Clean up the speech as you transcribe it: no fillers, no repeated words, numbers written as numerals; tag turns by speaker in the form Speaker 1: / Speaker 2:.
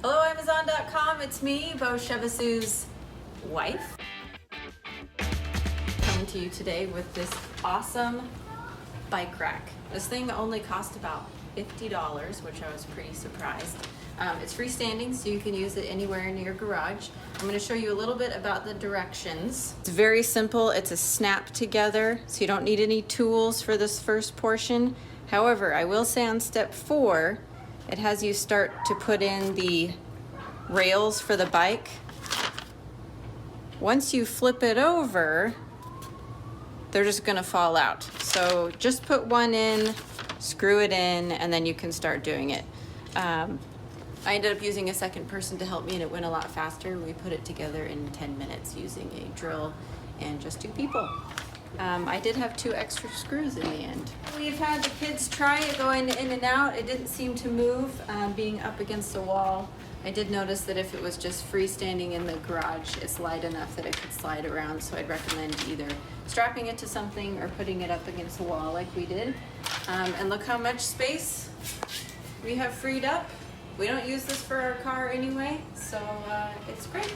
Speaker 1: Hello Amazon.com, it's me, Beau, wife. Coming to you today with this awesome bike rack. This thing only cost about $50, which I was pretty surprised. It's freestanding, so you can use it anywhere in your garage. I'm going to show you a little bit about the directions. It's very simple. It's a snap together, so you don't need any tools for this first portion. However, I will say on step 4, it has you start to put in the rails for the bike. Once you flip it over, they're just gonna fall out. So just put one in, screw it in, and then you can start doing it. I ended up using a second person to help me and it went a lot faster. We put it together in 10 minutes using a drill and just 2 people. I did have 2 extra screws in the end. We've had the kids try it going in and out. It didn't seem to move being up against the wall. I did notice that if it was just freestanding in the garage, it's light enough that it could slide around, so I'd recommend either strapping it to something or putting it up against the wall like we did. And look how much space we have freed up. We don't use this for our car anyway, so it's great.